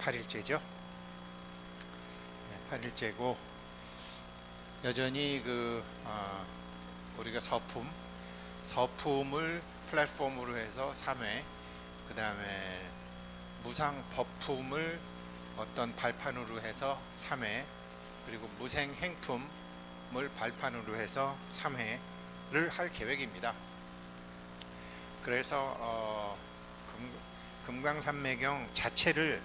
8일째죠. 8일째고 여전히 우리가 서품을 플랫폼으로 해서 3회, 그 다음에 무상 법품을 어떤 발판으로 해서 3회, 그리고 무생 행품을 발판으로 해서 3회를 할 계획입니다. 그래서 금강산매경 자체를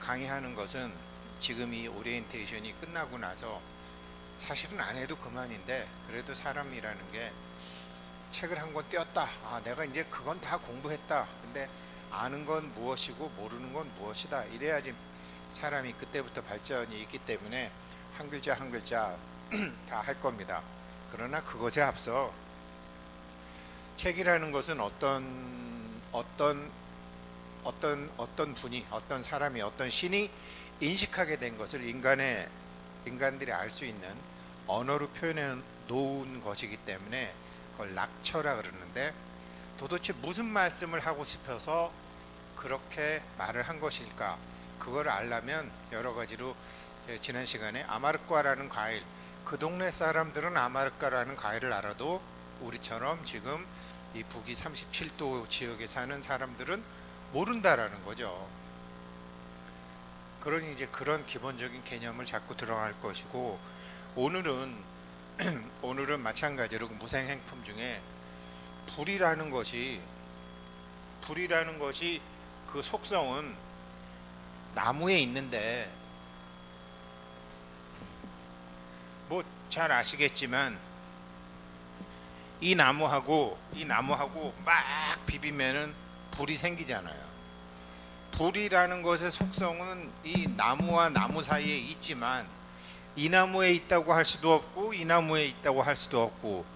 강의하는 것은 지금 이 오리엔테이션이 끝나고 나서 사실은 안 해도 그만인데, 그래도 사람이라는 게 책을 한 권 떼었다, 내가 이제 그건 다 공부했다, 근데 아는 건 무엇이고 모르는 건 무엇이다, 이래야지 사람이 그때부터 발전이 있기 때문에 한 글자 한 글자 다 할 겁니다. 그러나 그것에 앞서 책이라는 것은 어떤 분이, 어떤 사람이, 어떤 신이 인식하게 된 것을 인간들이 알 수 있는 언어로 표현해 놓은 것이기 때문에 그걸 낙처라 그러는데, 도대체 무슨 말씀을 하고 싶어서 그렇게 말을 한 것일까, 그걸 알려면 여러 가지로, 지난 시간에 아마르과라는 과일, 그 동네 사람들은 아마르과라는 과일을 알아도 우리처럼 지금 이 북위 37도 지역에 사는 사람들은 모른다라는 거죠. 그러니 이제 그런 기본적인 개념을 잡고 들어갈 것이고, 오늘은 마찬가지로 무생행품 중에 불이라는 것이 그 속성은 나무에 있는데, 뭐 잘 아시겠지만 이 나무하고 막 비비면은 불이 생기잖아요. 불이라는 것의 속성은 이 나무와 나무 사이에 있지만, 이 나무에 있다고 할 수도 없고 이 나무에 있다고 할 수도 없고,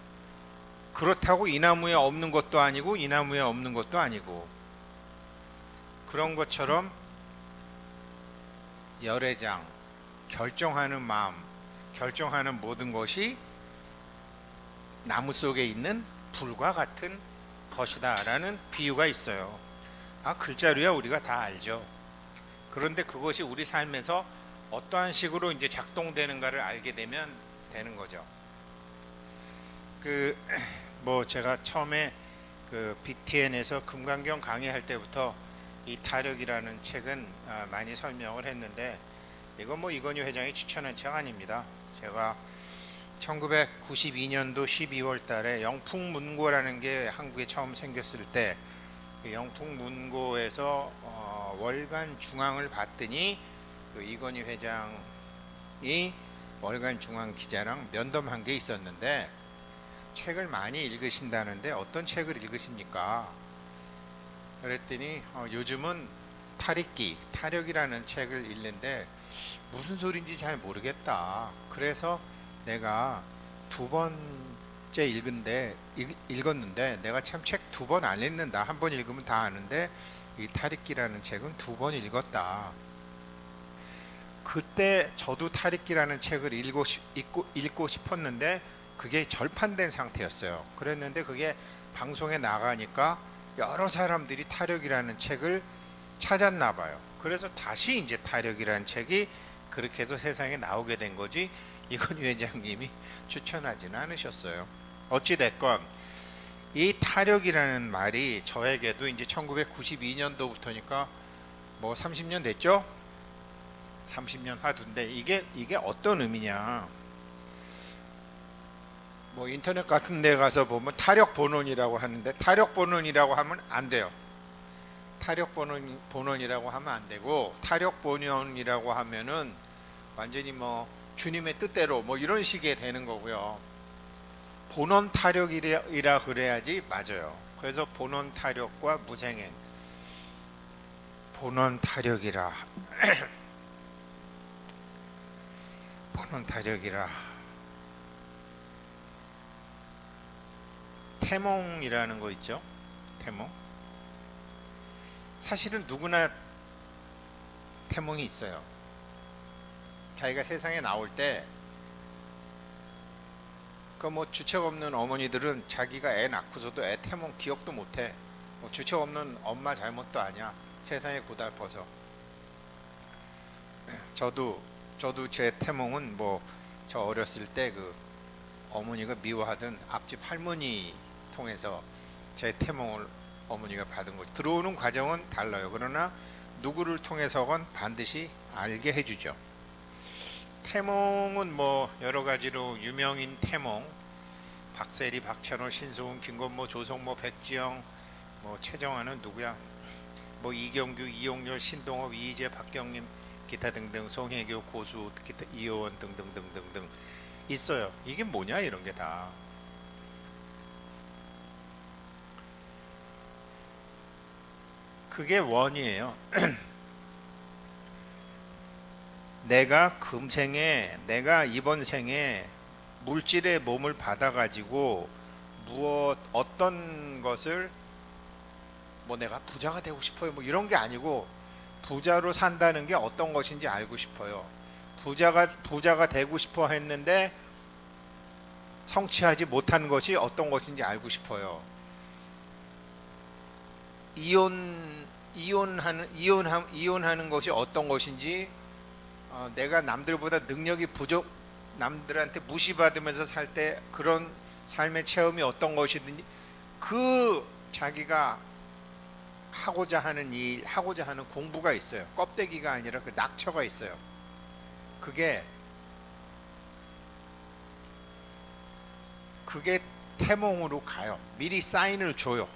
그렇다고 이 나무에 없는 것도 아니고 이 나무에 없는 것도 아니고, 그런 것처럼 열애장, 결정하는 마음, 결정하는 모든 것이 나무 속에 있는 불과 같은 것이다 라는 비유가 있어요. 글자로야 우리가 다 알죠. 그런데 그것이 우리 삶에서 어떠한 식으로 이제 작동되는가를 알게 되면 되는 거죠. 제가 처음에 BTN에서 금강경 강의할 때부터 이 타력이라는 책은 많이 설명을 했는데, 이건 이건희 회장이 추천한 책 아닙니다. 제가 1992년도 12월 달에 영풍문고라는 게 한국에 처음 생겼을 때, 영풍문고에서 월간 중앙을 봤더니 이건희 회장이 월간 중앙 기자랑 면담한 게 있었는데, 책을 많이 읽으신다는데 어떤 책을 읽으십니까? 그랬더니 요즘은 타력이라는 책을 읽는데 무슨 소린지 잘 모르겠다. 그래서 내가 두 번째 읽었는데 내가 참 책 두 번 안 읽는다. 한 번 읽으면 다 아는데 이 타릭기라는 책은 두 번 읽었다. 그때 저도 타릭기라는 책을 읽고 싶었는데 그게 절판된 상태였어요. 그랬는데 그게 방송에 나가니까 여러 사람들이 타력이라는 책을 찾았나 봐요. 그래서 다시 이제 타력이라는 책이 그렇게 해서 세상에 나오게 된 거지, 이건희 회장님이 추천하지는 않으셨어요. 어찌됐건 이 타력이라는 말이 저에게도 이제 1992년도부터니까 30년 됐죠? 30년 하던데 이게 어떤 의미냐, 인터넷 같은 데 가서 보면 타력 본원이라고 하는데, 타력 본원이라고 하면 안 돼요. 타력 본원이라고 하면 안 되고, 타력 본원이라고 하면은 완전히 주님의 뜻대로 이런 식의 되는 거고요. 본원 타력이라 그래야지 맞아요. 그래서 본원 타력과 무생행, 본원 타력이라 본원 타력이라. 태몽이라는 거 있죠. 태몽. 사실은 누구나 태몽이 있어요. 자기가 세상에 나올 때 주책 없는 어머니들은 자기가 애 낳고서도 애 태몽 기억도 못해. 주책 없는 엄마 잘못도 아니야. 세상에 고달퍼서. 저도 제 태몽은 뭐 저 어렸을 때 그 어머니가 미워하던 앞집 할머니 통해서 제 태몽을 어머니가 받은 거죠. 들어오는 과정은 달라요. 그러나 누구를 통해서건 반드시 알게 해주죠. 태몽은 뭐 여러 가지로 유명인 태몽, 박세리, 박찬호, 신소훈, 김건모, 조성모, 백지영, 뭐 최정환은 누구야? 뭐 이경규, 이용렬, 신동엽, 이희재, 박경림, 기타 등등, 송혜교, 고수, 기타 이효원 등등등등등 있어요. 이게 뭐냐 이런 게 다. 그게 원이에요. 내가 금생에, 내가 이번 생에 물질의 몸을 받아가지고 어떤 것을 뭐 내가 부자가 되고 싶어요 뭐 이런 게 아니고 부자로 산다는 게 어떤 것인지 알고 싶어요. 부자가 되고 싶어 했는데 성취하지 못한 것이 어떤 것인지 알고 싶어요. 이혼하는 것이 어떤 것인지, 내가 남들보다 능력이 부족, 남들한테 무시받으면서 살 때 그런 삶의 체험이 어떤 것이든지 그 자기가 하고자 하는 일, 하고자 하는 공부가 있어요. 껍데기가 아니라 그 낙처가 있어요. 그게 태몽으로 가요. 미리 사인을 줘요.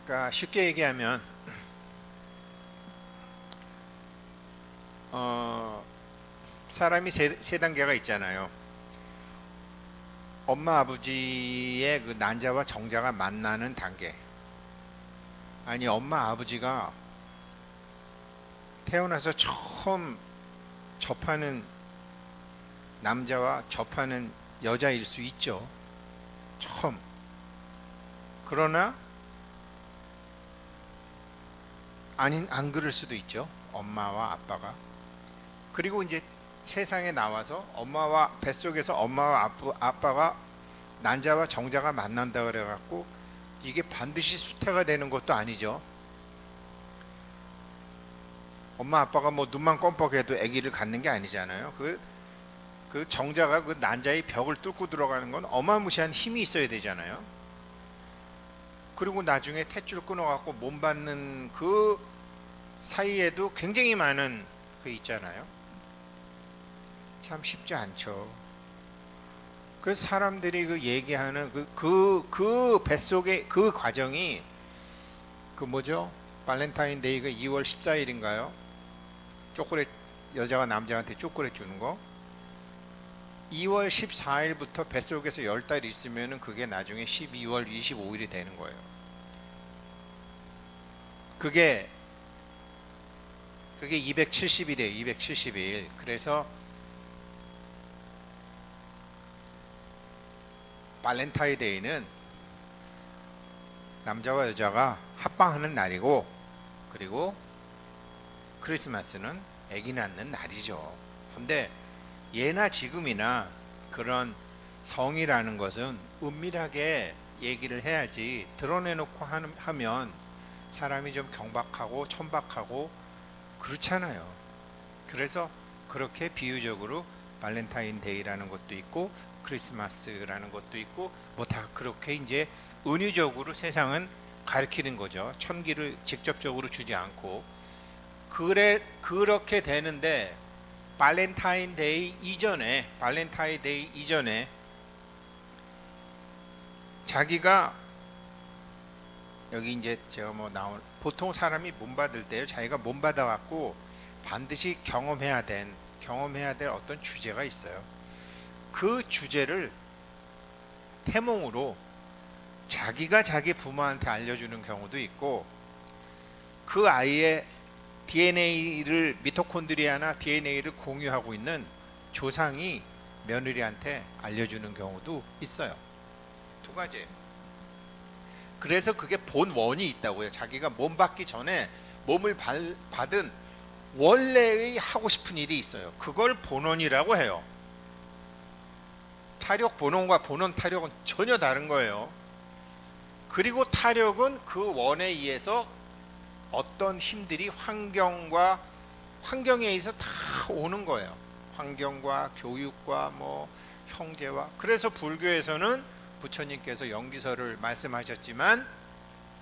그러니까 쉽게 얘기하면 사람이 세 단계가 있잖아요. 엄마 아버지의 그 난자와 정자가 만나는 단계. 아니 엄마 아버지가 태어나서 처음 접하는 남자와 접하는 여자일 수 있죠. 처음. 그러나 안 그럴 수도 있죠. 엄마와 아빠가. 그리고 이제 세상에 나와서 뱃속에서 엄마와 아빠가 난자와 정자가 만난다 그래갖고 이게 반드시 수태가 되는 것도 아니죠. 엄마 아빠가 뭐 눈만 껌뻑해도 아기를 갖는 게 아니잖아요. 그 정자가 그 난자의 벽을 뚫고 들어가는 건 어마무시한 힘이 있어야 되잖아요. 그리고 나중에 탯줄 끊어갖고 몸 받는 그 사이에도 굉장히 많은 그 있잖아요. 참 쉽지 않죠. 그래서 사람들이 그 얘기하는 그 뱃속의 그 과정이 그 뭐죠? 발렌타인데이가 2월 14일인가요? 초콜릿 여자가 남자한테 초콜릿 주는 거. 2월 14일부터 뱃속에서 10달 있으면은 그게 나중에 12월 25일이 되는 거예요. 그게 270일이에요. 270일. 그래서 발렌타인데이는 남자와 여자가 합방하는 날이고, 그리고 크리스마스는 아기 낳는 날이죠. 근데 예나 지금이나 그런 성이라는 것은 은밀하게 얘기를 해야지 드러내놓고 하면 사람이 좀 경박하고 천박하고 그렇잖아요. 그래서 그렇게 비유적으로 발렌타인데이라는 것도 있고 크리스마스라는 것도 있고 뭐 다 그렇게 이제 은유적으로 세상은 가르치는 거죠. 천기를 직접적으로 주지 않고. 그렇게 되는데 발렌타인데이 이전에 자기가 여기 이제 제가 뭐 보통 사람이 몸 받을 때요, 자기가 몸 받아 갖고 반드시 경험해야 될 어떤 주제가 있어요. 그 주제를 태몽으로 자기가 자기 부모한테 알려주는 경우도 있고, 그 아이의 DNA를 미토콘드리아나 DNA를 공유하고 있는 조상이 며느리한테 알려주는 경우도 있어요. 두 가지. 그래서 그게 본원이 있다고요. 자기가 몸 받기 전에 몸을 받은 원래의 하고 싶은 일이 있어요. 그걸 본원이라고 해요. 타력 본원과 본원 타력은 전혀 다른 거예요. 그리고 타력은 그 원에 의해서 어떤 힘들이 환경에 의해서 다 오는 거예요. 환경과 교육과 뭐 형제와. 그래서 불교에서는 부처님께서 연기설을 말씀하셨지만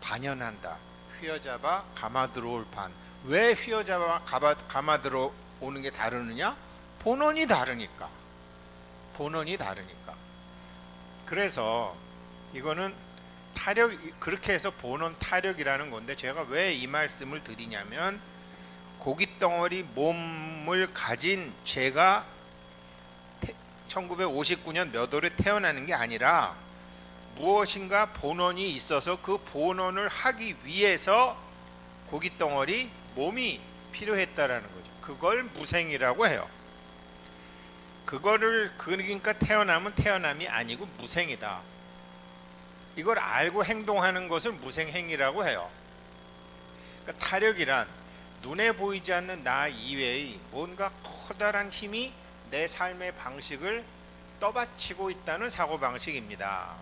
반연한다. 휘어잡아 감아 들어올 판. 왜 휘어잡아 감아 들어오는 게 다르느냐? 본원이 다르니까. 본원이 다르니까. 그래서 이거는 타력, 그렇게 해서 본원 타력이라는 건데, 제가 왜 이 말씀을 드리냐면, 고깃덩어리 몸을 가진 제가 1959년 몇 월에 태어나는 게 아니라 무엇인가 본원이 있어서 그 본원을 하기 위해서 고깃덩어리 몸이 필요했다라는 거죠. 그걸 무생이라고 해요. 그거를, 그러니까 태어나면 태어남이 아니고 무생이다. 이걸 알고 행동하는 것을 무생행위라고 해요. 그러니까 타력이란 눈에 보이지 않는 나 이외의 뭔가 커다란 힘이 내 삶의 방식을 떠받치고 있다는 사고방식입니다.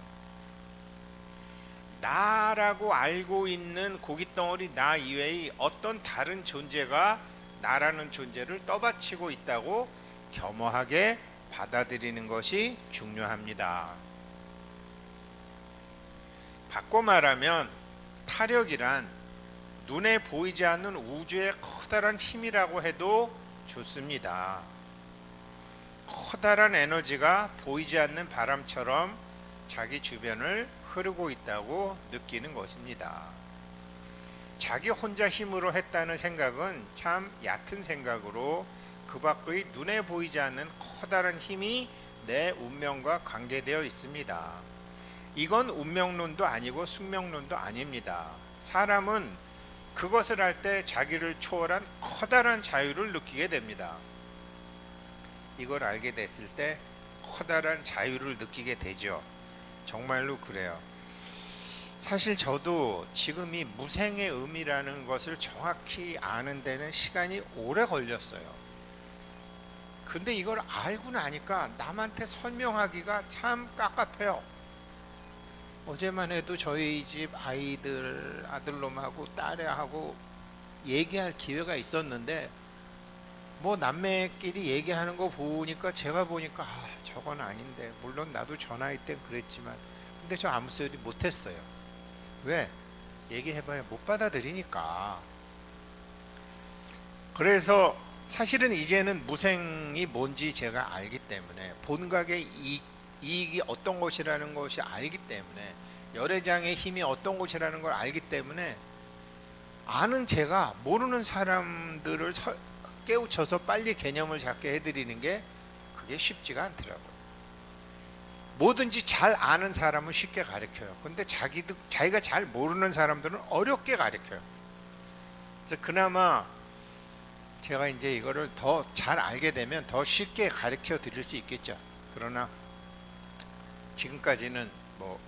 나라고 알고 있는 고깃덩어리 나 이외의 어떤 다른 존재가 나라는 존재를 떠받치고 있다고 겸허하게 받아들이는 것이 중요합니다. 바꿔 말하면 타력이란 눈에 보이지 않는 우주의 커다란 힘이라고 해도 좋습니다. 커다란 에너지가 보이지 않는 바람처럼 자기 주변을 흐르고 있다고 느끼는 것입니다. 자기 혼자 힘으로 했다는 생각은 참 얕은 생각으로, 그 밖의 눈에 보이지 않는 커다란 힘이 내 운명과 관계되어 있습니다. 이건 운명론도 아니고 숙명론도 아닙니다. 사람은 그것을 할 때 자기를 초월한 커다란 자유를 느끼게 됩니다. 이걸 알게 됐을 때 커다란 자유를 느끼게 되죠. 정말로 그래요. 사실 저도 지금 이 무생의 의미라는 것을 정확히 아는 데는 시간이 오래 걸렸어요. 근데 이걸 알고 나니까 남한테 설명하기가 참 깝깝해요. 어제만 해도 저희 집 아들놈하고 딸애하고 얘기할 기회가 있었는데, 뭐 남매끼리 얘기하는 거 보니까 제가 보니까 저건 아닌데, 물론 나도 저 나이 땐 그랬지만, 근데 저 아무 소리 못했어요. 왜? 얘기해봐야 못 받아들이니까. 그래서 사실은 이제는 무생이 뭔지 제가 알기 때문에, 본각의 이익이 어떤 것이라는 것이 알기 때문에, 열애장의 힘이 어떤 것이라는 걸 알기 때문에, 아는 제가 모르는 사람들을 깨우쳐서 빨리 개념을 잡게 해드리는 게 그게 쉽지가 않더라고요. 뭐든지 잘 아는 사람은 쉽게 가르쳐요. 근데 자기가 잘 모르는 사람들은 어렵게 가르쳐요. 그래서 그나마 제가 이제 이거를 더 잘 알게 되면 더 쉽게 가르쳐 드릴 수 있겠죠. 그러나 지금까지는 뭐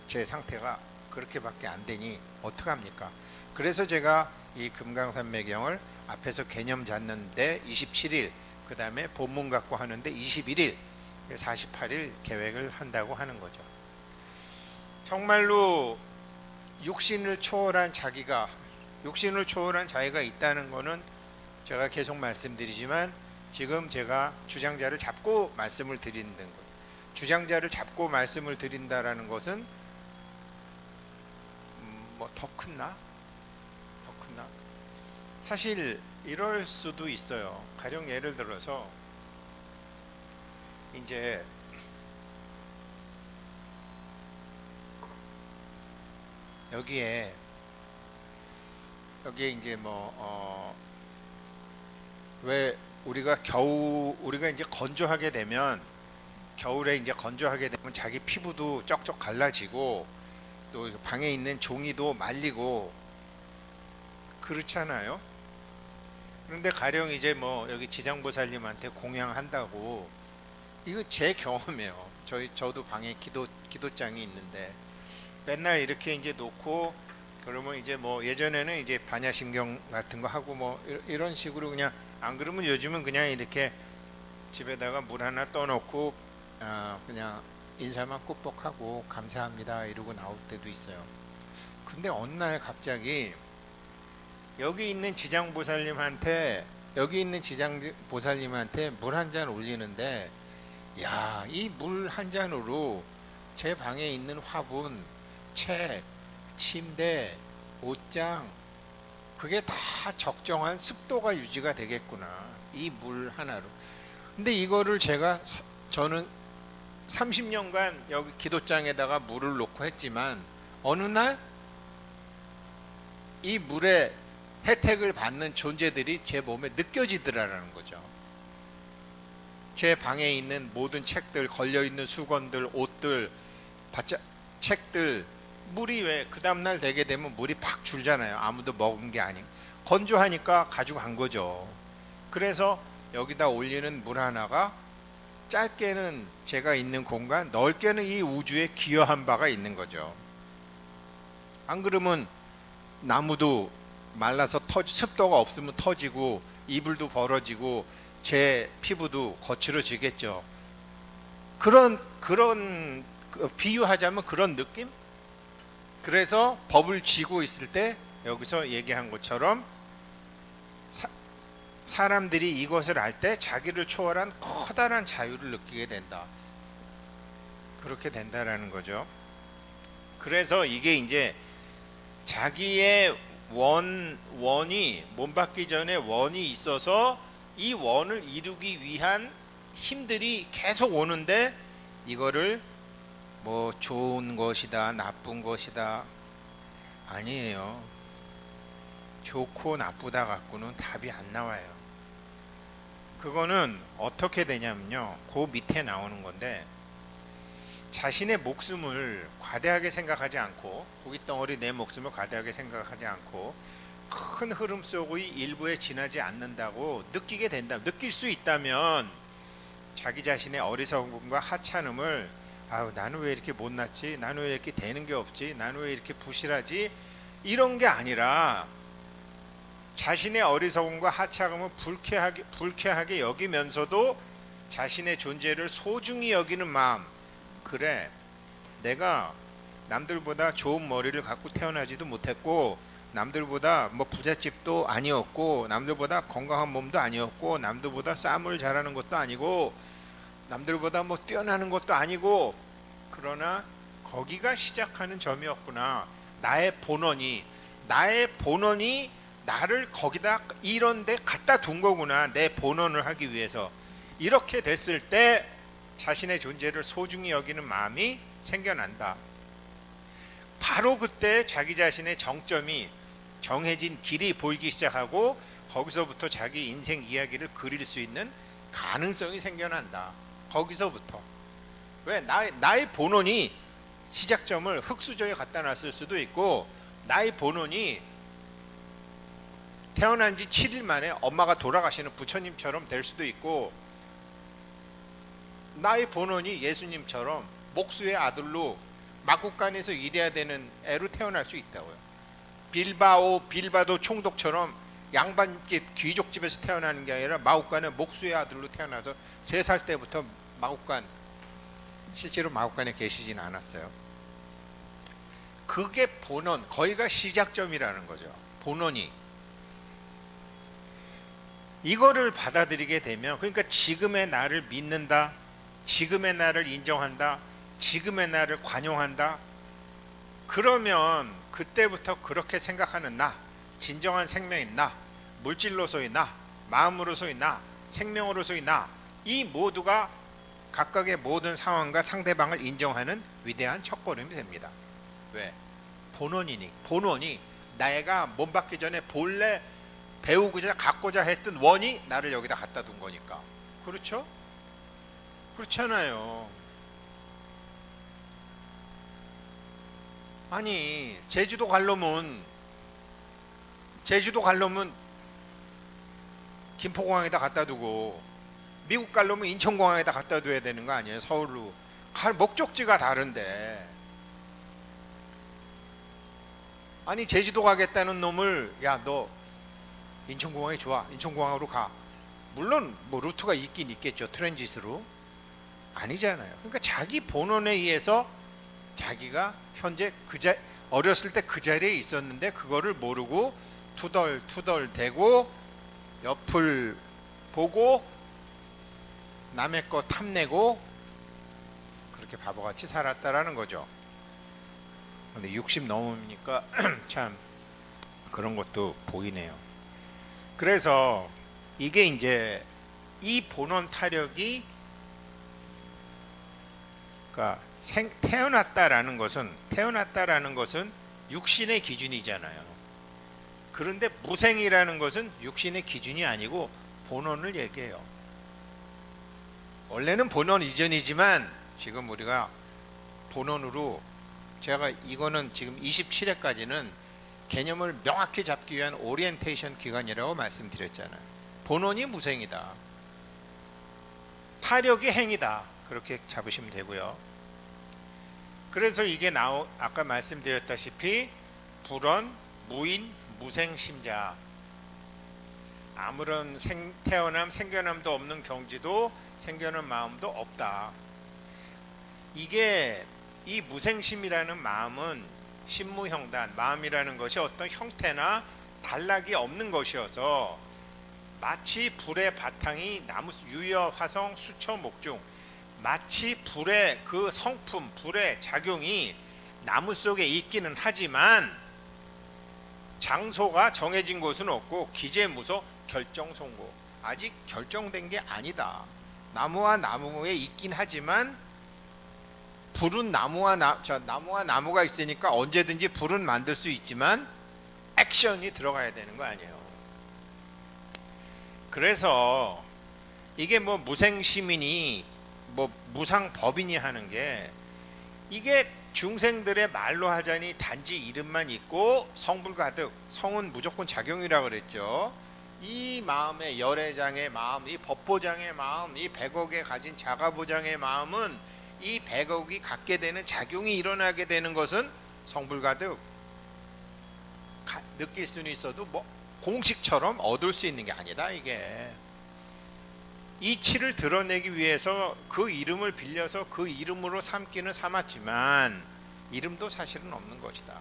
제 상태가 그렇게밖에 안 되니 어떡합니까? 그래서 제가 이 금강산매경을 앞에서 개념 잡는데 27일, 그 다음에 본문 갖고 하는데 21일, 48일 계획을 한다고 하는 거죠. 정말로 육신을 초월한 자기가 있다는 거는 제가 계속 말씀드리지만, 지금 제가 주장자를 잡고 말씀을 드리는 거예요. 주장자를 잡고 말씀을 드린다라는 것은 뭐 더 컸나? 사실 이럴 수도 있어요. 가령 예를 들어서 이제 여기에 이제 왜 우리가 이제 건조하게 되면, 겨울에 이제 건조하게 되면 자기 피부도 쩍쩍 갈라지고, 또 방에 있는 종이도 말리고 그렇잖아요. 그런데 가령 이제 여기 지장보살님한테 공양한다고, 이거 제 경험이에요. 저도 방에 기도장이 있는데 맨날 이렇게 이제 놓고, 그러면 이제 예전에는 이제 반야심경 같은 거 하고 이런 식으로, 그냥 안 그러면 요즘은 그냥 이렇게 집에다가 물 하나 떠놓고 그냥 인사만 꾹꾹하고 감사합니다 이러고 나올 때도 있어요. 근데 어느 날 갑자기 여기 있는 지장보살님한테 물 한 잔 올리는데, 야, 이 물 한 잔으로 제 방에 있는 화분, 책, 침대, 옷장, 그게 다 적정한 습도가 유지가 되겠구나, 이 물 하나로. 근데 이거를 저는 30년간 여기 기도장에다가 물을 놓고 했지만, 어느 날 이 물의 혜택을 받는 존재들이 제 몸에 느껴지더라라는 거죠. 제 방에 있는 모든 책들, 걸려있는 수건들, 옷들, 책들, 물이 왜 그 다음날 되게 되면 물이 팍 줄잖아요. 아무도 먹은 게 아니고 건조하니까 가져간 거죠. 그래서 여기다 올리는 물 하나가 짧게는 제가 있는 공간, 넓게는 이 우주에 기여한 바가 있는 거죠. 안 그러면 나무도 말라서 습도가 없으면 터지고, 이불도 벌어지고, 제 피부도 거칠어지겠죠. 그런 비유하자면 그런 느낌? 그래서 법을 쥐고 있을 때 여기서 얘기한 것처럼 사람들이 이것을 알 때 자기를 초월한 커다란 자유를 느끼게 된다. 그렇게 된다라는 거죠. 그래서 이게 이제 자기의 원이, 몸 받기 전에 원이 있어서 이 원을 이루기 위한 힘들이 계속 오는데, 이거를 뭐 좋은 것이다, 나쁜 것이다, 아니에요. 좋고 나쁘다 갖고는 답이 안 나와요. 그거는 어떻게 되냐면요, 그 밑에 나오는 건데, 자신의 목숨을 과대하게 생각하지 않고, 고깃덩어리 내 목숨을 과대하게 생각하지 않고 큰 흐름 속의 일부에 지나지 않는다고 느끼게 된다. 느낄 수 있다면 자기 자신의 어리석음과 하찮음을, 아유, 나는 왜 이렇게 못났지, 나는 왜 이렇게 되는 게 없지, 나는 왜 이렇게 부실하지, 이런 게 아니라 자신의 어리석음과 하찮음을 불쾌하게 여기면서도 자신의 존재를 소중히 여기는 마음. 그래, 내가 남들보다 좋은 머리를 갖고 태어나지도 못했고, 남들보다 뭐 부잣집도 아니었고, 남들보다 건강한 몸도 아니었고, 남들보다 싸움을 잘하는 것도 아니고, 남들보다 뭐 뛰어나는 것도 아니고, 그러나 거기가 시작하는 점이었구나. 나의 본원이 나를 거기다 이런 데 갖다 둔 거구나, 내 본원을 하기 위해서. 이렇게 됐을 때 자신의 존재를 소중히 여기는 마음이 생겨난다. 바로 그때 자기 자신의 정점이, 정해진 길이 보이기 시작하고, 거기서부터 자기 인생 이야기를 그릴 수 있는 가능성이 생겨난다. 거기서부터. 왜? 나의 본원이 시작점을 흙수저에 갖다 놨을 수도 있고, 나의 본원이 태어난 지 7일 만에 엄마가 돌아가시는 부처님처럼 될 수도 있고, 나의 본원이 예수님처럼 목수의 아들로 마국간에서 일해야 되는 애로 태어날 수 있다고요. 빌바도 총독처럼 양반집 귀족집에서 태어나는 게 아니라 마국간의 목수의 아들로 태어나서 3살 때부터 마국간, 실제로 마국간에 계시진 않았어요. 그게 본원, 거기가 시작점이라는 거죠. 본원이. 이거를 받아들이게 되면, 그러니까 지금의 나를 믿는다, 지금의 나를 인정한다, 지금의 나를 관용한다, 그러면 그때부터 그렇게 생각하는 나, 진정한 생명인 나, 물질로서의 나, 마음으로서의 나, 생명으로서의 나, 이 모두가 각각의 모든 상황과 상대방을 인정하는 위대한 첫걸음이 됩니다. 왜? 본원이 내가 몸 받기 전에 본래 배우고자 갖고자 했던 원이 나를 여기다 갖다 둔 거니까. 그렇죠? 그렇잖아요. 아니, 제주도 가려면 김포공항에다 갖다 두고, 미국 가려면 인천공항에다 갖다 둬야 되는 거 아니에요? 서울로. 갈 목적지가 다른데. 아니, 제주도 가겠다는 놈을, 야, 너 인천공항이 좋아, 인천공항으로 가. 물론 뭐 루트가 있긴 있겠죠, 트랜짓으로. 아니잖아요. 그러니까 자기 본원에 의해서 자기가 현재 어렸을 때 그 자리에 있었는데 그거를 모르고 투덜투덜 대고 옆을 보고 남의 거 탐내고 그렇게 바보같이 살았다라는 거죠. 근데 60 넘으니까 참 그런 것도 보이네요. 그래서 이게 이제 이 본원 타력이 그러니까 태어났다라는 것은 육신의 기준이잖아요. 그런데 무생이라는 것은 육신의 기준이 아니고 본원을 얘기해요. 원래는 본원 이전이지만 지금 우리가 본원으로 제가 이거는 지금 27회까지는 개념을 명확히 잡기 위한 오리엔테이션 기간이라고 말씀드렸잖아요. 본원이 무생이다. 타력이 행이다. 그렇게 잡으시면 되고요. 그래서 이게 아까 말씀드렸다시피 불언, 무인, 무생심자. 아무런 생겨남도 없는 경지도 생겨난 마음도 없다. 이게 이 무생심이라는 마음은 신무형단, 마음이라는 것이 어떤 형태나 단락이 없는 것이어서 마치 불의 바탕이 나무, 유여, 화성, 수처, 목중, 마치 불의 그 성품, 불의 작용이 나무 속에 있기는 하지만 장소가 정해진 곳은 없고 기재무소 결정송고, 아직 결정된 게 아니다. 나무와 나무에 있긴 하지만 불은 나무와 나무가 있으니까 언제든지 불은 만들 수 있지만 액션이 들어가야 되는 거 아니에요. 그래서 이게 뭐 무생시민이 뭐 무상법인이 하는 게 이게 중생들의 말로 하자니 단지 이름만 있고 성불가득, 성은 무조건 작용이라고 그랬죠. 이 마음의 열애장의 마음, 이 법보장의 마음, 이 백억에 가진 자가보장의 마음은 이 백억이 갖게 되는 작용이 일어나게 되는 것은 성불가득, 느낄 수는 있어도 뭐 공식처럼 얻을 수 있는 게 아니다. 이게 이치를 드러내기 위해서 그 이름을 빌려서 그 이름으로 삼기는 삼았지만 이름도 사실은 없는 것이다.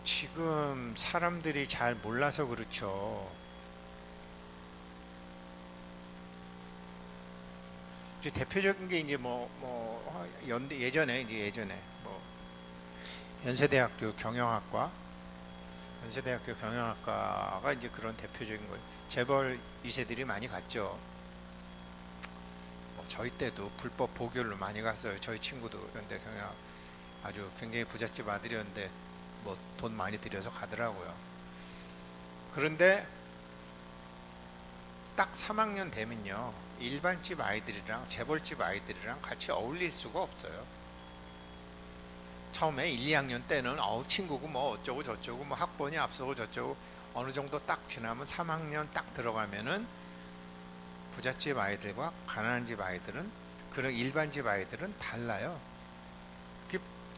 지금 사람들이 잘 몰라서 그렇죠. 이제 대표적인 게 이제 예전에 뭐 연세대학교 경영학과가 이제 그런 대표적인 거예요. 재벌 2세들이 많이 갔죠. 저희 때도 불법 보교를 많이 갔어요. 저희 친구도 연대 경영학 아주 굉장히 부잣집 아들이었는데 뭐 돈 많이 들여서 가더라고요. 그런데 딱 3학년 되면요, 일반집 아이들이랑 재벌집 아이들이랑 같이 어울릴 수가 없어요. 처음에 1, 2학년 때는 친구고 뭐 어쩌고 저쩌고 뭐 학번이 앞서고 저쩌고, 어느 정도 딱 지나면 3학년 딱 들어가면은 부잣집 아이들과 가난한 집 아이들은, 그런 일반 집 아이들은 달라요.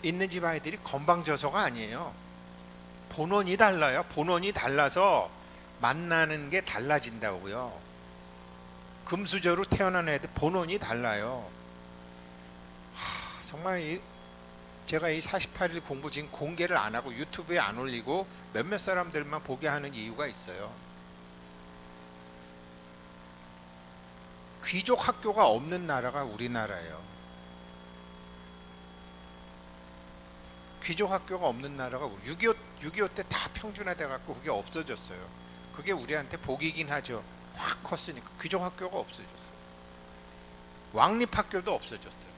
있는 집 아이들이 건방져서가 아니에요. 본원이 달라요. 본원이 달라서 만나는 게 달라진다고요. 금수저로 태어난 애들 본원이 달라요. 정말 제가 이 48일 공부 지금 공개를 안 하고 유튜브에 안 올리고 몇몇 사람들만 보게 하는 이유가 있어요. 귀족 학교가 없는 나라가 우리나라예요. 귀족 학교가 없는 나라가 6.25 때 다 평준화돼 갖고 그게 없어졌어요. 그게 우리한테 복이긴 하죠. 확 컸으니까. 귀족 학교가 없어졌어요. 왕립 학교도 없어졌어요.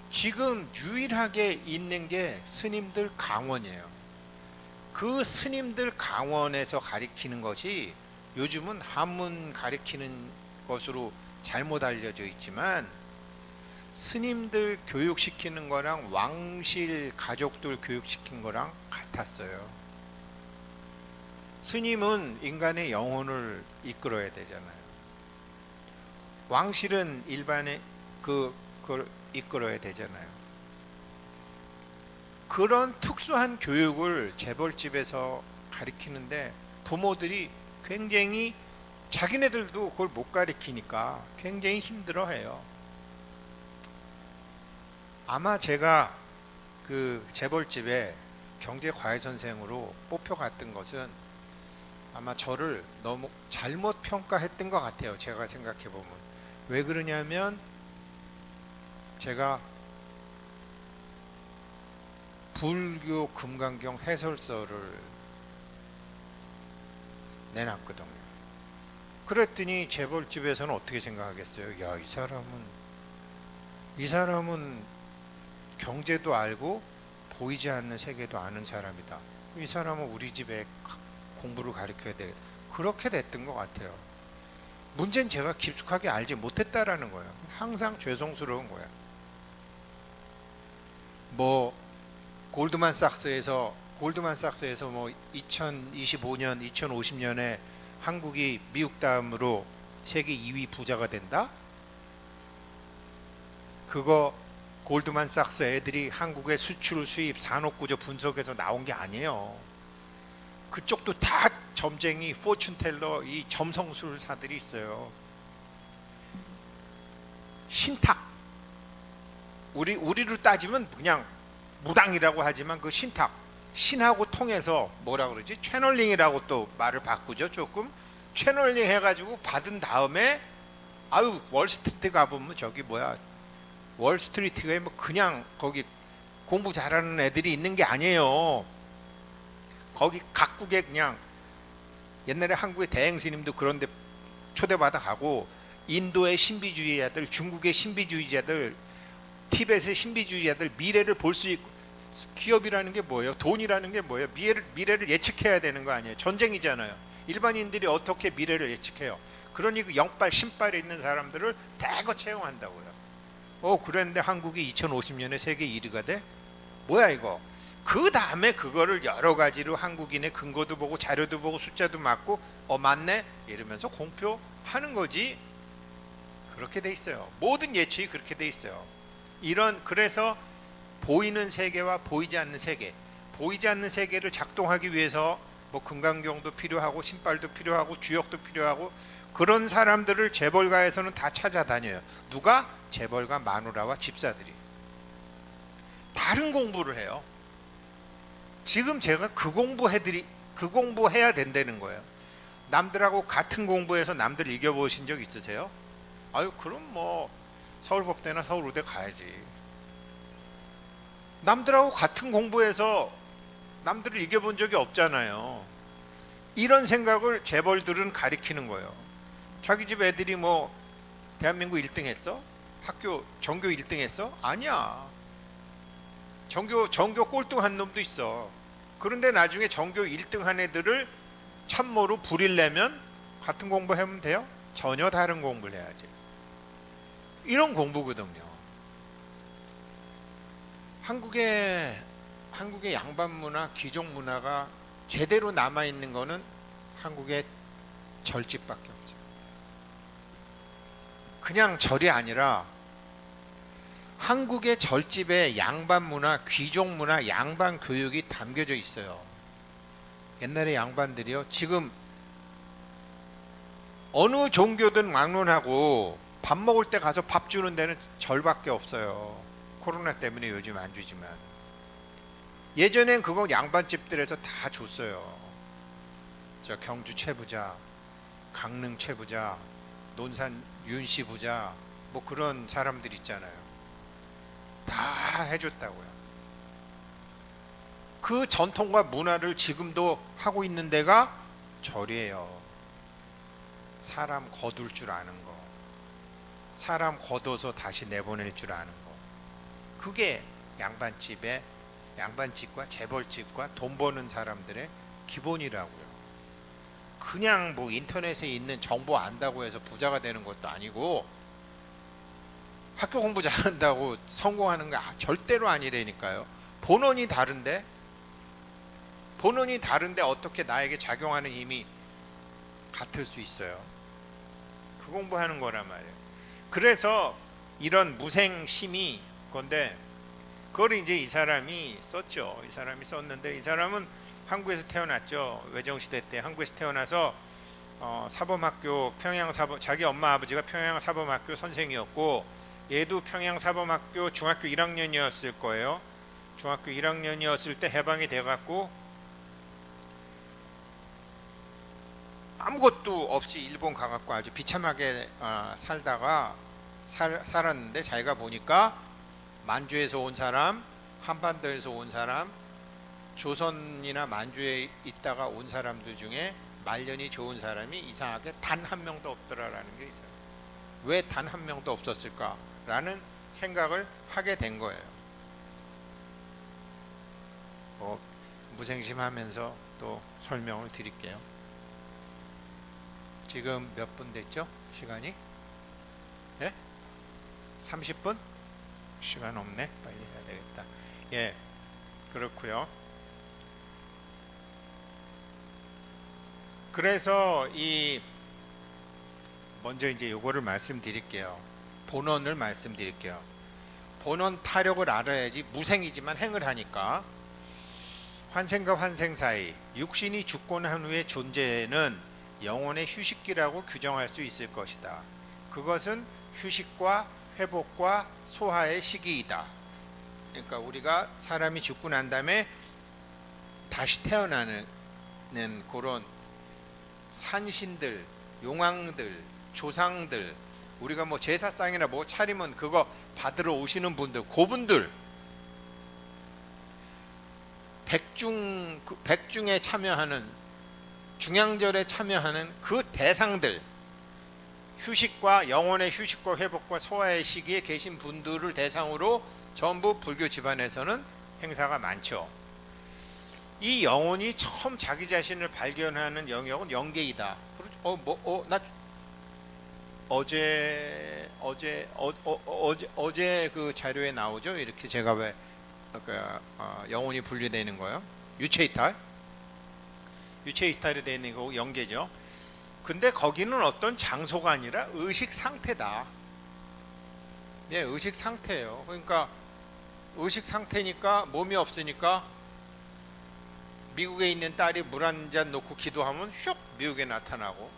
지금 유일하게 있는 게 스님들 강원이에요. 그 스님들 강원에서 가리키는 것이 요즘은 한문 가리키는 것으로 잘못 알려져 있지만, 스님들 교육시키는 거랑 왕실 가족들 교육시킨 거랑 같았어요. 스님은 인간의 영혼을 이끌어야 되잖아요. 왕실은 일반의 그걸 이끌어야 되잖아요. 그런 특수한 교육을 재벌집에서 가리키는데 부모들이 굉장히, 자기네들도 그걸 못 가리키니까 굉장히 힘들어해요. 아마 제가 그 재벌집에 경제 과외 선생으로 뽑혀갔던 것은 아마 저를 너무 잘못 평가했던 것 같아요. 제가 생각해 보면. 왜 그러냐면 제가 불교 금강경 해설서를 내놨거든요. 그랬더니 재벌집에서는 어떻게 생각하겠어요? 야, 이 사람은 경제도 알고 보이지 않는 세계도 아는 사람이다. 이 사람은 우리 집에 공부를 가르쳐야 돼. 그렇게 됐던 것 같아요. 문제는 제가 깊숙하게 알지 못했다라는 거예요. 항상 죄송스러운 거예요. 뭐 골드만삭스에서 뭐 2025년, 2050년에 한국이 미국 다음으로 세계 2위 부자가 된다? 그거 골드만삭스 애들이 한국의 수출, 수입, 산업구조 분석에서 나온 게 아니에요. 그쪽도 다 점쟁이, 포춘텔러, 이 점성술사들이 있어요. 신탁. 우리로 따지면 그냥 무당이라고 하지만 그 신하고 통해서 뭐라 그러지? 채널링이라고 또 말을 바꾸죠. 조금 채널링 해가지고 받은 다음에 아유 월스트리트 가보면 저기 뭐야 월스트리트가 뭐 그냥 거기 공부 잘하는 애들이 있는 게 아니에요. 거기 각국에 그냥 옛날에 한국의 대행스님도 그런데 초대받아 가고 인도의 신비주의자들, 중국의 신비주의자들, 티벳의 신비주의자들 미래를 볼 수 있고 기업이라는 게 뭐예요? 돈이라는 게 뭐예요? 미래를 예측해야 되는 거 아니에요? 전쟁이잖아요. 일반인들이 어떻게 미래를 예측해요? 그러니 그 영빨, 신빨에 있는 사람들을 대거 채용한다고요. 그랬는데 한국이 2050년에 세계 1위가 돼? 뭐야 이거? 그 다음에 그거를 여러 가지로 한국인의 근거도 보고 자료도 보고 숫자도 맞고 맞네? 이러면서 공표하는 거지. 그렇게 돼 있어요. 모든 예측이 그렇게 돼 있어요. 그래서 보이는 세계와 보이지 않는 세계, 보이지 않는 세계를 작동하기 위해서 뭐 금강경도 필요하고 신발도 필요하고 주역도 필요하고 그런 사람들을 재벌가에서는 다 찾아다녀요. 누가? 재벌가 마누라와 집사들이. 다른 공부를 해요. 지금 제가 그 공부해야 된다는 거예요. 남들하고 같은 공부해서 남들 이겨보신 적 있으세요? 아유 그럼 뭐 서울법대나 서울의대 가야지. 남들하고 같은 공부해서 남들을 이겨본 적이 없잖아요. 이런 생각을 재벌들은 가리키는 거예요. 자기 집 애들이 뭐 대한민국 1등 했어? 전교 1등 했어? 아니야. 전교 꼴등한 놈도 있어. 그런데 나중에 전교 1등한 애들을 참모로 부리려면 같은 공부하면 돼요? 전혀 다른 공부를 해야지. 이런 공부거든요. 한국의 양반 문화, 귀족 문화가 제대로 남아 있는 거는 한국의 절집밖에 없죠. 그냥 절이 아니라 한국의 절집에 양반 문화, 귀족 문화, 양반 교육이 담겨져 있어요. 옛날에 양반들이요. 지금 어느 종교든 막론하고 밥 먹을 때 가서 밥 주는 데는 절밖에 없어요. 코로나 때문에 요즘 안 주지만 예전엔 그거 양반집들에서 다 줬어요. 저 경주 최부자, 강릉 최부자, 논산 윤씨 부자 뭐 그런 사람들 있잖아요. 다 해줬다고요. 그 전통과 문화를 지금도 하고 있는 데가 절이에요. 사람 거둘 줄 아는 거, 사람 거둬서 다시 내보낼 줄 아는 거. 그게 양반집과 재벌집과 돈 버는 사람들의 기본이라고요. 그냥 뭐 인터넷에 있는 정보 안다고 해서 부자가 되는 것도 아니고 학교 공부 잘한다고 성공하는 거 절대로 아니라니까요. 본원이 다른데 어떻게 나에게 작용하는 힘이 같을 수 있어요? 그 공부하는 거란 말이에요. 그래서 이런 무생심이 건데 그걸 이제 이 사람이 썼죠. 이 사람이 썼는데 이 사람은 한국에서 태어났죠. 외정시대 때 한국에서 태어나서 사범학교 자기 엄마 아버지가 평양사범학교 선생이었고 얘도 평양사범학교 중학교 1학년이었을 거예요. 중학교 1학년이었을 때 해방이 돼갖고 아무것도 없이 일본 가갖고 아주 비참하게 살다가 살았는데, 자기가 보니까 만주에서 온 사람, 한반도에서 온 사람, 조선이나 만주에 있다가 온 사람들 중에 말년이 좋은 사람이 이상하게 단 한 명도 없더라라는 게 있어요. 왜 단 한 명도 없었을까라는 생각을 하게 된 거예요. 무생심하면서 또 설명을 드릴게요. 지금 몇 분 됐죠? 시간이? 예? 30분? 시간 없네. 빨리 해야 되겠다. 예, 그렇고요. 그래서 먼저 이제 요거를 말씀드릴게요. 본원을 말씀드릴게요. 본원 타력을 알아야지 무생이지만 행을 하니까. 환생과 환생 사이 육신이 죽고 난 후의 존재는 영혼의 휴식기라고 규정할 수 있을 것이다. 그것은 휴식과 회복과 소화의 시기이다. 그러니까 우리가 사람이 죽고 난 다음에 다시 태어나는 그런 산신들, 용왕들, 조상들, 우리가 뭐 제사상이나 뭐 차리면 그거 받으러 오시는 분들, 그분들 백중에 참여하는, 중양절에 참여하는 그 대상들, 휴식과 영혼의 휴식과 회복과 소화의 시기에 계신 분들을 대상으로 전부 불교 집안에서는 행사가 많죠. 이 영혼이 처음 자기 자신을 발견하는 영역은 영계이다. 나 어제 그 자료에 나오죠. 이렇게 제가 왜 영혼이 분리되는 거요? 유체이탈이 되어 있는 거 영계죠. 근데 거기는 어떤 장소가 아니라 의식 상태다. 예, 의식 상태예요. 그러니까 의식 상태니까 몸이 없으니까 미국에 있는 딸이 물 한 잔 놓고 기도하면 슉 미국에 나타나고,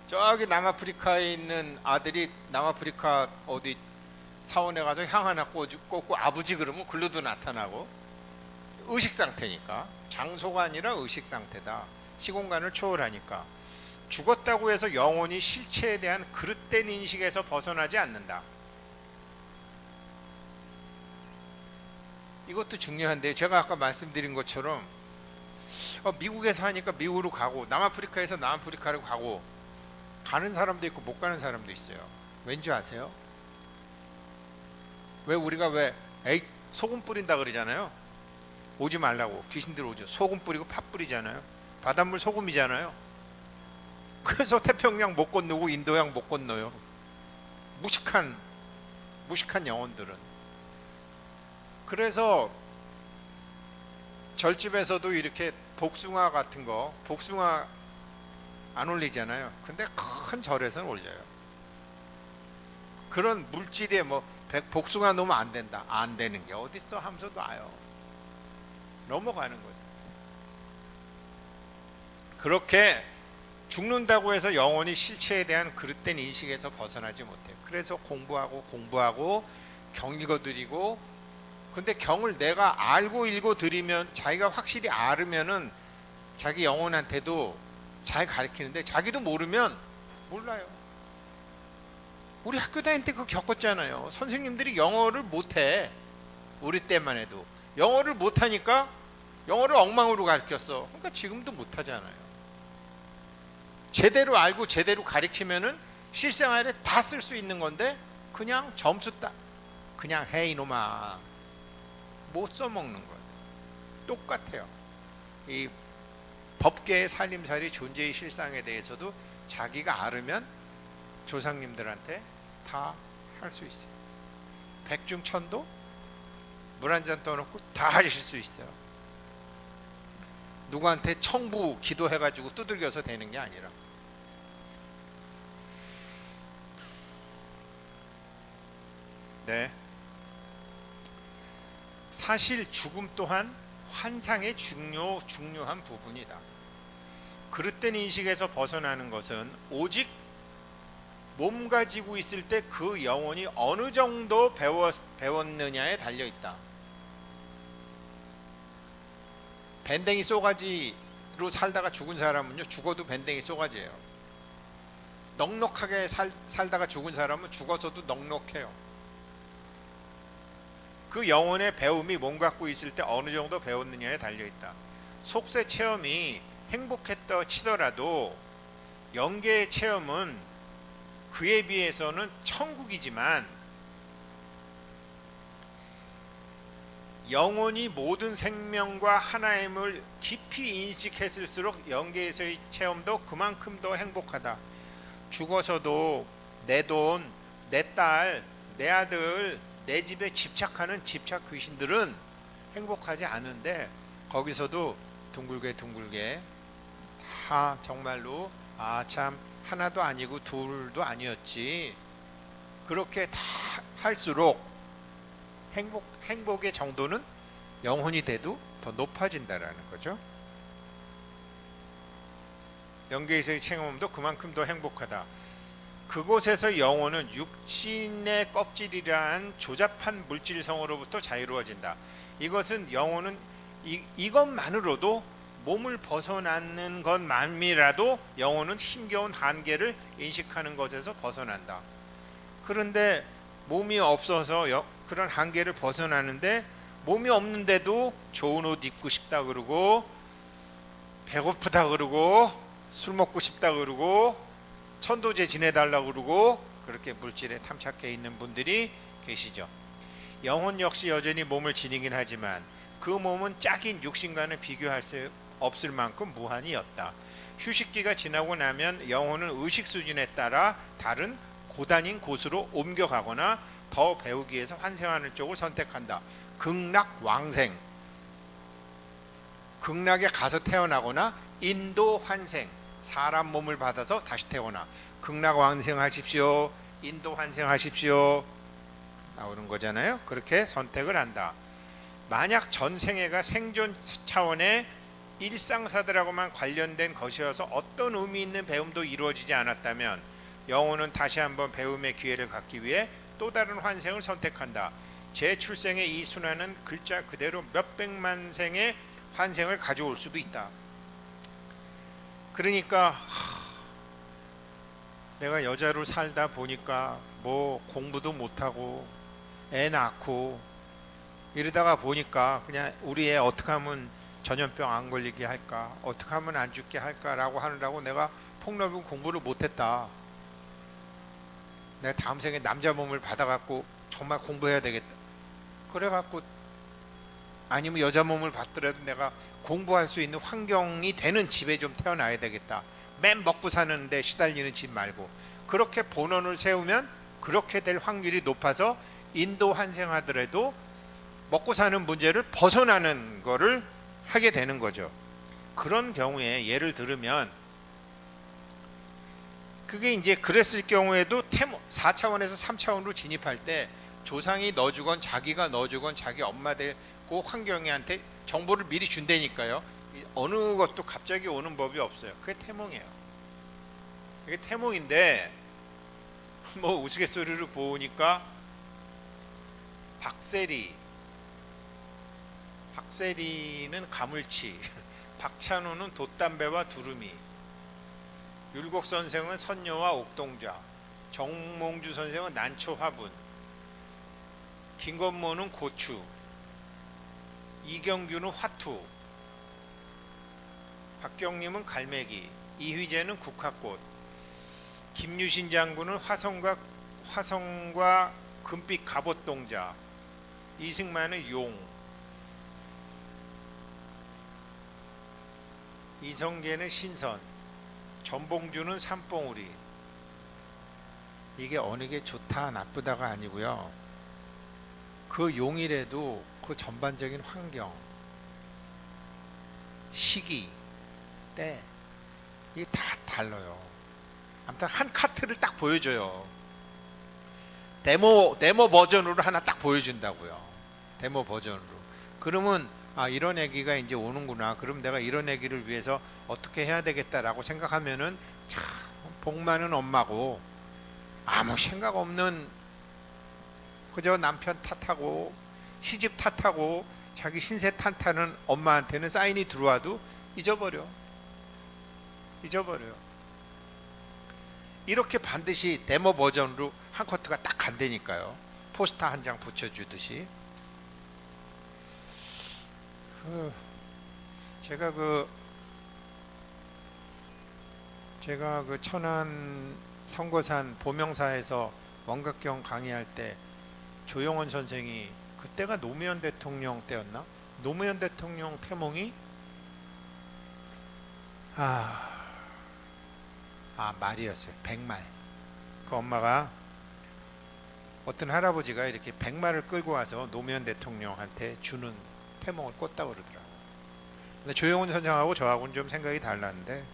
저기 남아프리카에 있는 아들이 남아프리카 어디 사원에 가서 향 하나 꽂고 아버지 그러면 글로도 나타나고. 의식 상태니까. 장소가 아니라 의식 상태다. 시공간을 초월하니까. 죽었다고 해서 영혼이 실체에 대한 그릇된 인식에서 벗어나지 않는다. 이것도 중요한데, 제가 아까 말씀드린 것처럼 미국에서 하니까 미국으로 가고, 남아프리카에서 남아프리카로 가고, 가는 사람도 있고 못 가는 사람도 있어요. 왠지 아세요? 왜 우리가 에이 소금 뿌린다 그러잖아요. 오지 말라고. 귀신들 오죠. 소금 뿌리고 팥 뿌리잖아요. 바닷물 소금이잖아요. 그래서 태평양 못 건너고 인도양 못 건너요. 무식한 영혼들은. 그래서 절집에서도 이렇게 복숭아 같은 거, 복숭아 안 올리잖아요. 근데 큰 절에서는 올려요. 그런 물질에 복숭아 넣으면 안 된다. 안 되는 게 어딨어 하면서 놔요. 넘어가는 거죠. 그렇게 죽는다고 해서 영혼이 실체에 대한 그릇된 인식에서 벗어나지 못해요. 그래서 공부하고 경 읽어드리고, 근데 경을 내가 알고 읽어드리면, 자기가 확실히 알으면은 자기 영혼한테도 잘 가르치는데, 자기도 모르면 몰라요. 우리 학교 다닐 때 그거 겪었잖아요. 선생님들이 영어를 못해. 우리 때만 해도 영어를 못하니까 영어를 엉망으로 가르쳤어. 그러니까 지금도 못하잖아요. 제대로 알고 제대로 가르치면은 실생활에 다 쓸 수 있는 건데, 그냥 점수 그냥 해 이놈아, 못 써먹는 거예요. 똑같아요. 이 법계의 살림살이 존재의 실상에 대해서도 자기가 알으면 조상님들한테 다 할 수 있어요. 백중천도 물 한 잔 떠놓고 다 하실 수 있어요. 누구한테 청부 기도해가지고 두들겨서 되는 게 아니라. 네. 사실 죽음 또한 환상의 중요한 부분이다. 그릇된 인식에서 벗어나는 것은 오직 몸 가지고 있을 때 그 영혼이 어느 정도 배웠느냐에 달려 있다. 밴댕이 쏘가지로 살다가 죽은 사람은요, 죽어도 밴댕이 쏘가지예요. 넉넉하게 살다가 죽은 사람은 죽어서도 넉넉해요. 그 영혼의 배움이 몸 갖고 있을 때 어느 정도 배웠느냐에 달려있다. 속세 체험이 행복했다 치더라도 영계의 체험은 그에 비해서는 천국이지만, 영혼이 모든 생명과 하나임을 깊이 인식했을수록 영계에서의 체험도 그만큼 더 행복하다. 죽어서도 내 돈, 내 딸, 내 아들, 내 집에 집착하는 집착 귀신들은 행복하지 않은데, 거기서도 둥글게 다 정말로 참 하나도 아니고 둘도 아니었지, 그렇게 다 할수록 행복의 정도는 영혼이 돼도 더 높아진다라는 거죠. 영계에서의 체험도 그만큼 더 행복하다. 그곳에서 영혼은 육신의 껍질이란 조잡한 물질성으로부터 자유로워진다. 이것은 영혼은 이것만으로도, 몸을 벗어나는 것만이라도 영혼은 힘겨운 한계를 인식하는 것에서 벗어난다. 그런데 몸이 없어서 그런 한계를 벗어나는데, 몸이 없는데도 좋은 옷 입고 싶다 그러고, 배고프다 그러고, 술 먹고 싶다 그러고, 천도제 지내달라 그러고, 그렇게 물질에 탐착해 있는 분들이 계시죠. 영혼 역시 여전히 몸을 지니긴 하지만 그 몸은 짝인 육신과는 비교할 수 없을 만큼 무한이었다. 휴식기가 지나고 나면 영혼은 의식 수준에 따라 다른 고단인 곳으로 옮겨가거나 더 배우기 위해서 환생하는 쪽을 선택한다. 극락왕생, 극락에 가서 태어나거나 인도 환생, 사람 몸을 받아서 다시 태어나 극락왕생하십시오, 인도 환생하십시오 나오는 거잖아요. 그렇게 선택을 한다. 만약 전생애가 생존 차원의 일상사들하고만 관련된 것이어서 어떤 의미 있는 배움도 이루어지지 않았다면, 영혼은 다시 한번 배움의 기회를 갖기 위해 또 다른 환생을 선택한다. 재출생의 이 순환은 글자 그대로 몇백만 생의 환생을 가져올 수도 있다. 그러니까 내가 여자로 살다 보니까 뭐 공부도 못하고 애 낳고 이러다가 보니까 그냥 우리 애 어떻게 하면 전염병 안 걸리게 할까, 어떻게 하면 안 죽게 할까라고 하느라고 내가 폭넓은 공부를 못했다. 내가 다음 생에 남자 몸을 받아갖고 정말 공부해야 되겠다. 그래갖고, 아니면 여자 몸을 받더라도 내가 공부할 수 있는 환경이 되는 집에 좀 태어나야 되겠다. 맨 먹고 사는데 시달리는 집 말고. 그렇게 본원을 세우면 그렇게 될 확률이 높아서 인도 환생하더라도 먹고 사는 문제를 벗어나는 거를 하게 되는 거죠. 그런 경우에 예를 들으면, 그게 이제 그랬을 경우에도 4차원에서 3차원으로 진입할 때 조상이 넣어주건 자기가 넣어주건 자기 엄마 되고 환경이한테 정보를 미리 준다니까요. 어느 것도 갑자기 오는 법이 없어요. 그게 태몽이에요. 그게 태몽인데, 뭐 우스갯소리를 보니까 박세리는 가물치, 박찬호는 돛담배와 두루미, 율곡 선생은 선녀와 옥동자, 정몽주 선생은 난초 화분, 김건모는 고추, 이경규는 화투, 박경림은 갈매기, 이휘재는 국화꽃, 김유신 장군은 화성과 금빛 갑옷동자, 이승만은 용, 이성계는 신선, 전봉주는 산봉우리. 이게 어느 게 좋다 나쁘다가 아니고요, 그 용이라도 그 전반적인 환경, 시기, 때, 이게 다 달라요. 아무튼 한 카트를 딱 보여줘요. 데모 버전으로 하나 딱 보여준다고요. 데모 버전으로. 그러면 이런 얘기가 이제 오는구나. 그럼 내가 이런 얘기를 위해서 어떻게 해야 되겠다라고 생각하면은 참 복 많은 엄마고, 아무 생각 없는 그저 남편 탓하고 시집 탓하고 자기 신세 탄탄은 엄마한테는 사인이 들어와도 잊어버려요. 이렇게 반드시 데모 버전으로 한 커트가 딱 간다니까요. 포스터 한 장 붙여주듯이. 제가 그 천안 성거산 보명사에서 원각경 강의할 때 조영원 선생이, 그때가 노무현 대통령 때였나? 노무현 대통령 태몽이 말이었어요. 백말. 그 엄마가, 어떤 할아버지가 이렇게 백말을 끌고 와서 노무현 대통령한테 주는 태몽을 꿨다고 그러더라고요. 근데 조영원 선생하고 저하고는 좀 생각이 달랐는데,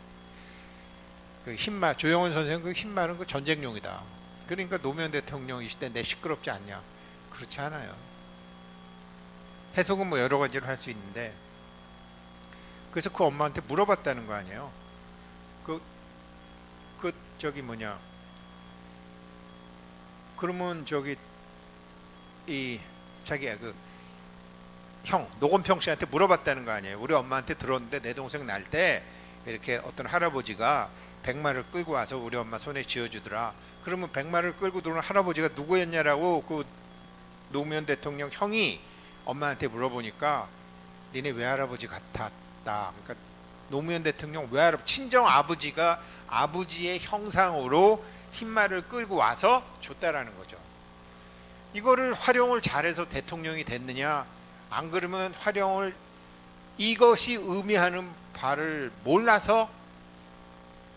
그 흰말, 조영원 선생 그 흰말은 그 전쟁용이다. 그러니까 노무현 대통령이실 때 내 시끄럽지 않냐? 그렇지 않아요. 해석은 뭐 여러 가지로 할 수 있는데, 그래서 그 엄마한테 물어봤다는 거 아니에요. 그러면 자기야 형 노건평 씨한테 물어봤다는 거 아니에요. 우리 엄마한테 들었는데 내 동생 날 때 이렇게 어떤 할아버지가 백마를 끌고 와서 우리 엄마 손에 쥐어주더라. 그러면 백마를 끌고 들어오는 할아버지가 누구였냐라고 그 노무현 대통령 형이 엄마한테 물어보니까 니네 외할아버지 같았다. 그러니까 노무현 대통령 친정 아버지가 아버지의 형상으로 흰말을 끌고 와서 줬다라는 거죠. 이거를 활용을 잘해서 대통령이 됐느냐? 안 그러면 이것이 의미하는 바를 몰라서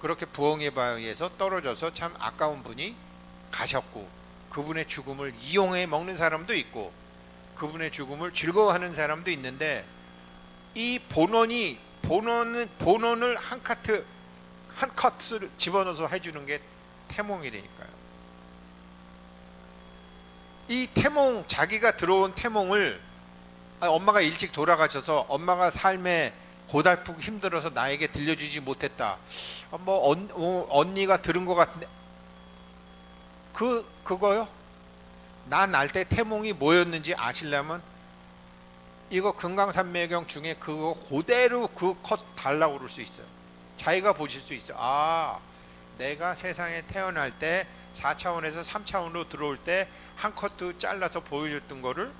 그렇게 부엉이에 의해서 떨어져서 참 아까운 분이 가셨고, 그분의 죽음을 이용해 먹는 사람도 있고, 그분의 죽음을 즐거워하는 사람도 있는데, 이 본원을 한 컷을 집어넣어서 해주는 게 태몽이라니까요. 이 태몽, 자기가 들어온 태몽을, 엄마가 일찍 돌아가셔서 엄마가 삶에 고달프고 힘들어서 나에게 들려주지 못했다. 언니가 들은 것 같은데, 그거요? 난 날 때 태몽이 뭐였는지 아시려면 이거 금강산매경 중에 그거 그대로 그 컷 달라고 그럴 수 있어요. 자기가 보실 수 있어요. 내가 세상에 태어날 때 4차원에서 3차원으로 들어올 때 한 커트 잘라서 보여줬던 거를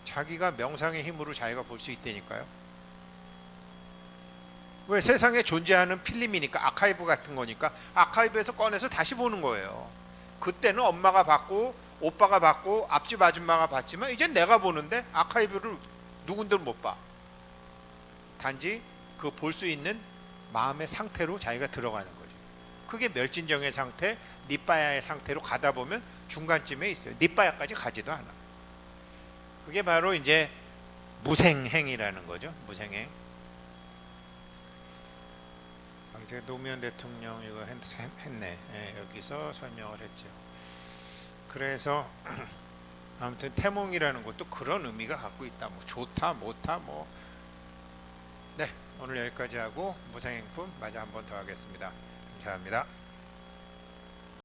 자기가 명상의 힘으로 자기가 볼 수 있다니까요. 왜? 세상에 존재하는 필름이니까, 아카이브 같은 거니까 아카이브에서 꺼내서 다시 보는 거예요. 그때는 엄마가 봤고 오빠가 봤고 앞집 아줌마가 봤지만 이제 내가 보는데 아카이브를 누군들 못 봐. 단지 그 볼 수 있는 마음의 상태로 자기가 들어가는 거죠. 그게 멸진정의 상태, 니빠야의 상태로 가다 보면 중간쯤에 있어요. 니빠야까지 가지도 않아. 그게 바로 이제 무생행이라는 거죠. 무생행. 제가 노무현 대통령 이거 했네. 여기서 설명을 했죠. 그래서 아무튼 태몽이라는 것도 그런 의미가 갖고 있다. 뭐 좋다, 못다, 뭐. 네, 오늘 여기까지 하고 무생행품 마저 한 번 더 하겠습니다. 감사합니다.